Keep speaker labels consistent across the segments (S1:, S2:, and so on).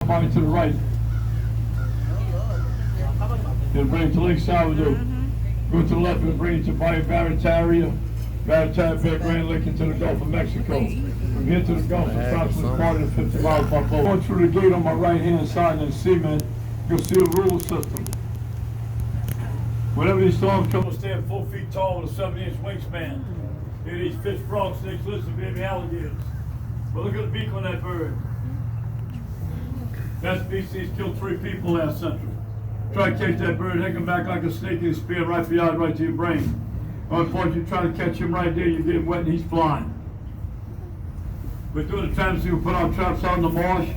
S1: body to the right. Then bring it to Lake Salvador. Go to the left and bring it to Barataria. Barataria, Bay Grand Lake into the Gulf of Mexico. From here to the Gulf, approximately 40 to 50 miles by boat. Going through the gate on my right hand side in cement, you'll see a rule system. Whenever these storms come, stand 4 feet tall with a 7-inch wingspan. Here these fish, frogs, snakes, lizards, baby alligators. But look at the beak on that bird. That species killed 3 people last century. Try to catch that bird, hang him back like a snake and spear right for you, right to your brain. Unfortunately, you try to catch him right there, you get him wet and he's flying. But during the times we put our traps out in the marsh,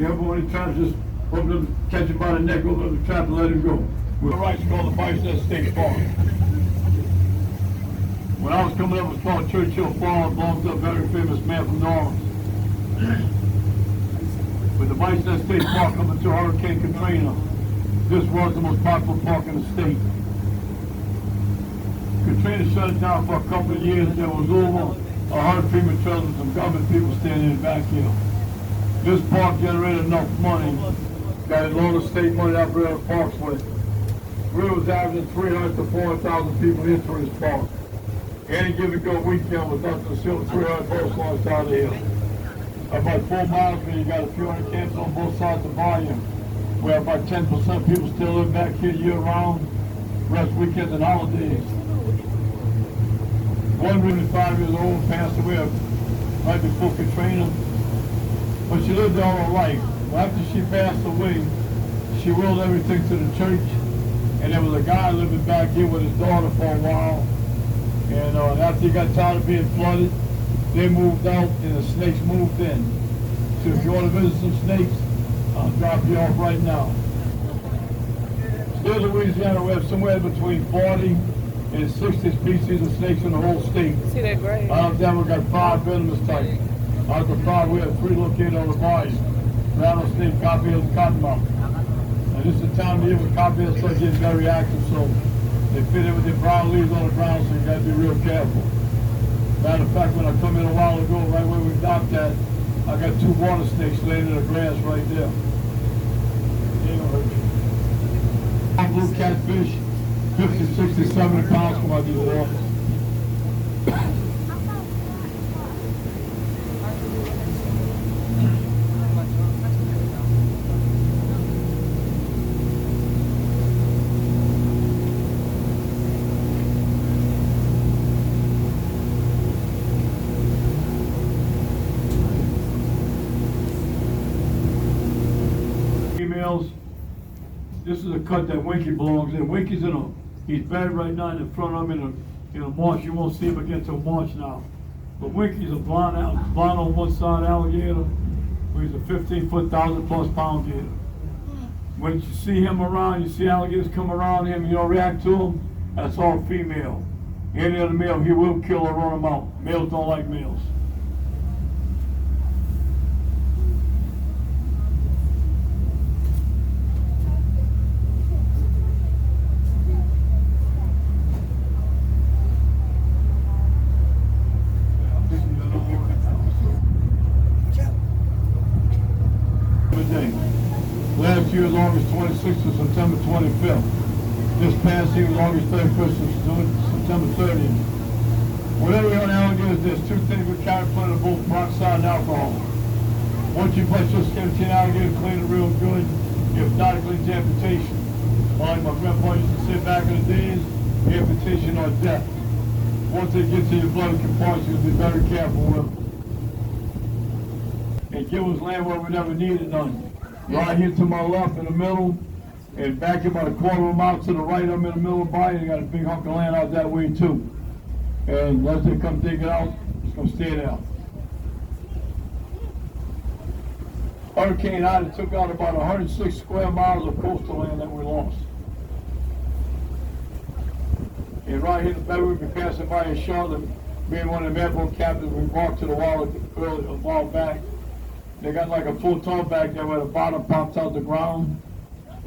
S1: everybody tries to just open them, catch him by the neck, open up the trap and let him go. We're right, it's called the Bison State Park. When I was coming up, it was called Churchill Farm. It belongs to a very famous man from New Orleans. With the Bison State Park coming to Hurricane Katrina, this was the most popular park in the state. Katrina shut it down for a couple of years. There was over 100 premature and some government people standing in the back here. This park generated enough money, got a lot of state money out there at parks with. We was averaging 300 to 400,000 people into this park. Any given go weekend was up to still 300 boat slides out of here. About 4 miles from you got a few hundred camps on both sides of the volume, where about 10% people still live back here year round, rest weekends and holidays. One woman, 5 years old, passed away right before Katrina, but she lived all her life. Well, after she passed away, she willed everything to the church, and there was a guy living back here with his daughter for a while, and after he got tired of being flooded, they moved out and the snakes moved in. So if you want to visit some snakes, I'll drop you off right now. State of Louisiana, we have somewhere between 40 and 60 species of snakes in the whole state.
S2: See that gray?
S1: Out of them, we've got 5 venomous types. Out of the 5, we have 3 located on the bayou. Rattlesnake, copperhead, and cottonmouth. Now this is the time of year when copperheads start getting very active, so they fit in with their brown leaves on the ground, so you got to be real careful. Matter of fact, when I come in a while ago, right where we docked at, I got 2 water snakes laying in the grass right there. Blue catfish, 50, 60, 70 pounds come out of these waters. Females. This is a cut that Winky belongs in. Winky's he's buried right now in the front of him in a marsh. You won't see him again until March now. But Winky's a blonde on one side alligator. He's a 15-foot, 1,000+ pound gator. When you see him around, you see alligators come around him, you don't react to him, that's all female. Any other male, he will kill or run them out. Males don't like males. Last year was August 26th to September 25th. This past year was August 31st to September 30th. Whenever we hunt alligators, there's 2 things we carry plenty of both peroxide and alcohol. Once you bust your skin to an alligator, clean it real good. If not, it cleans amputation. Like my grandpa used to say back in the days, amputation or death. Once it gets in your blood, it can point you to be very careful with it. And give us land where we never needed none. Right here to my left in the middle, and back about a quarter of a mile to the right, I'm in the middle of the bayou. They got a big hunk of land out that way too. And once they come dig it out, it's going to stay there. Hurricane Ida took out about 106 square miles of coastal land that we lost. And right here in the back, we've been passing by a Charlotte. Me and one of the airboat captains, we walked to the wall a while back. They got like a full tall back there where the bottom pops out the ground.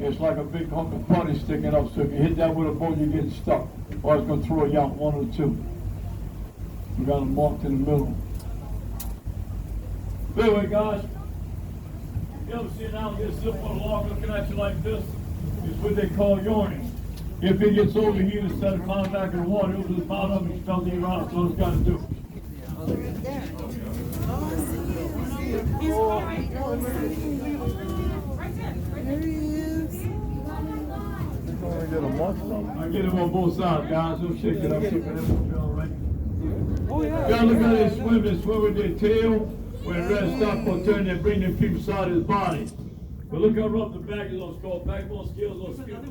S1: It's like a big hunk of putty sticking up, so if you hit that with a boat, you get stuck. Or it's going to throw you out, 1 or 2. We got them marked in the middle. Anyway, guys, You ever see an alligator sit on a log looking at you like this? It's what they call yawning. If it gets overheated, instead of climbing back in the water, it'll just mount up and expel the air out. That's all it's got to do. I get him on both sides, guys. Don't shake it up, shake it up, it'll be all right. Y'all look how they swim with their tail. When the red stop will turn, they bring them people side of his body. But look how rough the back is. Those called backbone scales, those scales.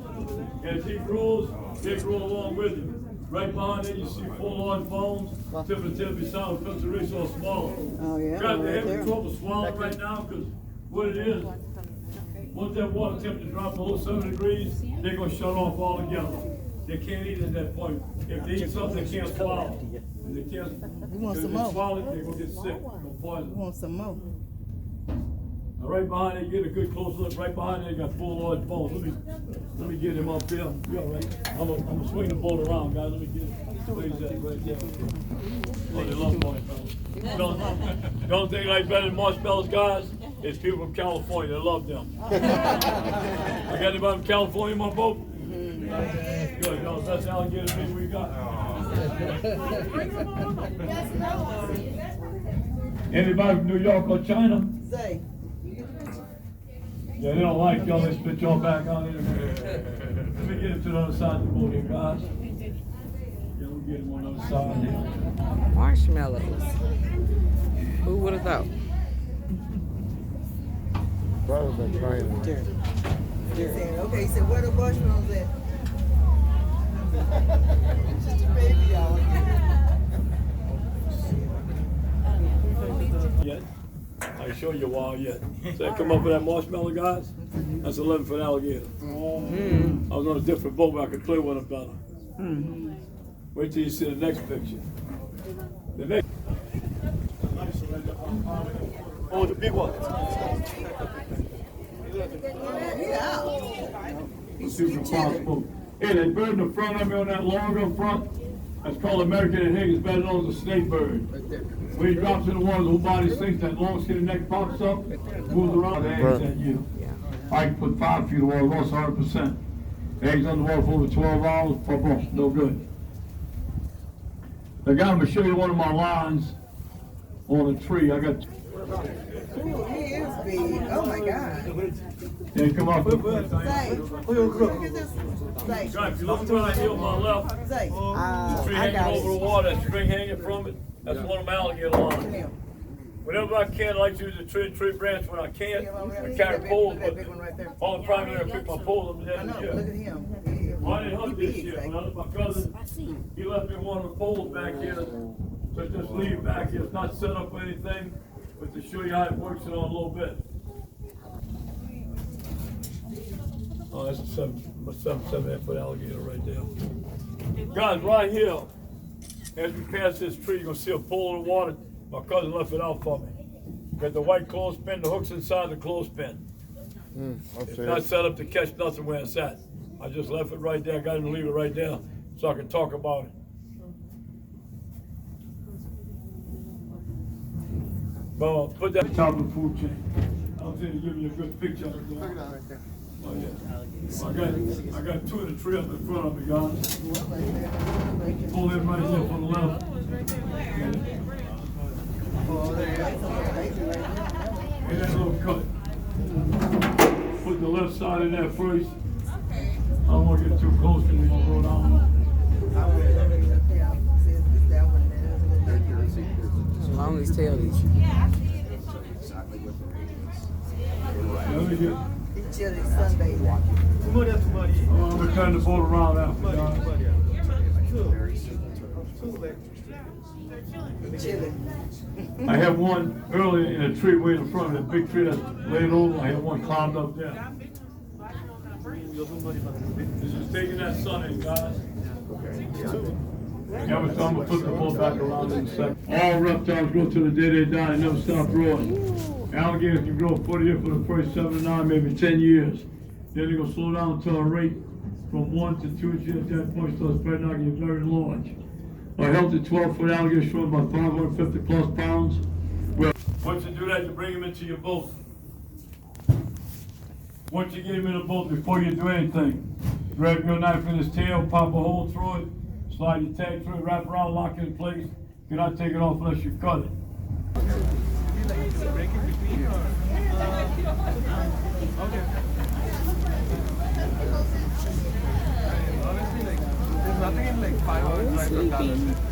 S1: As he grows, they grow along with him. Right behind it, you see full on bones. Tip and tip beside the filter so smaller.
S2: Oh, yeah.
S1: Guys, they're having trouble swallowing right now because what it is, once that water temperature drops below 7 degrees, they're going to shut off altogether. They can't eat at that point. If they eat something, they can't swallow. If they can't swallow it, they're going to get sick. They're going to poison.
S2: Want some more?
S1: Now right behind it, get a good close look. Right behind it, they got full large bones. Let me get him up there. You all right? I'm gonna swing the boat around, guys. Let me get him. Where's that? Right there. Oh, they love marshmallows. The only thing I like better than marshmallows, guys, is people from California. They love them. I got anybody from California in my boat? Good. Y'all the best alligator meat we got. Anybody from New York or China?
S2: Say.
S1: Yeah, they don't like y'all. They spit y'all back on here. Let me get him to the other side of the boat here, guys. Yeah, we'll get him on the other side here.
S3: Marshmallows. Who would have thought?
S2: Okay, so where the marshmallows at? Just a baby, y'all.
S1: Yet? I can show you a while yet. So I come up with that marshmallow, guys. That's 11 foot alligator. I was on a different boat where I could play with them better. Wait till you see the next picture. The next. Oh, the big one. Hey, that bird in the front of me on that log up front, that's called American Hig. It's better known as a snake bird. When he drops in the water, the whole body sinks, that long skinny neck pops up, moves around, the eggs at you. I can put 5 feet of water, lost 100%. Eggs underwater for over 12 hours, pop off, no good. I got him to show you one of my lines on a tree. I got.
S2: Ooh, he is big. Oh my God.
S1: Yeah, come up.
S2: Say. Look at this. Say.
S1: If you look right here on my left,
S2: Say.
S1: the tree hanging over the water, that string hanging from it, that's one of my alligator lines. Whenever I can, I like to use a tree branch. When I can't, I carry poles, but all the primary, I pick my poles up there.
S2: I know, look at him.
S1: Well, I didn't hunt this year, but my cousin, he left me one of the poles back here, so just leave back here. It's not set up for anything, but to show you how it works it on a little bit. Oh, that's a 7.5 foot alligator right there. Guys, right here, as we pass this tree, you're gonna see a pool in the water. My cousin left it out for me. Got the white clothespin, the hook's inside the clothespin. It's not set up to catch nothing where it's at. I just left it right there. I got him to leave it right there so I can talk about it. Well, put that top of the food chain. I was here to give you a good picture of it. Oh, yeah. I got 2 in the tree up in front of me, guys. Pull in right here from the left. And that little cut. Put the left side in there first. I don't want to get too close because we're going to go down.
S3: As long as tail each.
S1: Let me get.
S2: Chili Sunday.
S1: I'm going to turn the boat around after, guys.
S2: Chili.
S1: I have one early in a tree way in front of the big tree that's laid over. I have one climbed up there. This is taking that sun in, guys. Yeah, I'm gonna flip the boat back around in a second. All reptiles grow to the day they die and never stop growing. Alligators can grow 40 years for the first 7 to 9, maybe 10 years. Then they're gonna slow down to a rate from 1 to 2 inches. At that point, start spreading out and get very large. A healthy 12-foot alligator is showing about 550 plus pounds. Well, once you do that, you bring them into your boat. Once you get him in the boat, before you do anything, grab your knife in his tail, pop a hole through it, slide your tag through it, wrap around, lock it in place. You cannot take it off unless you cut it.
S4: Honestly, like, there's nothing in like $500.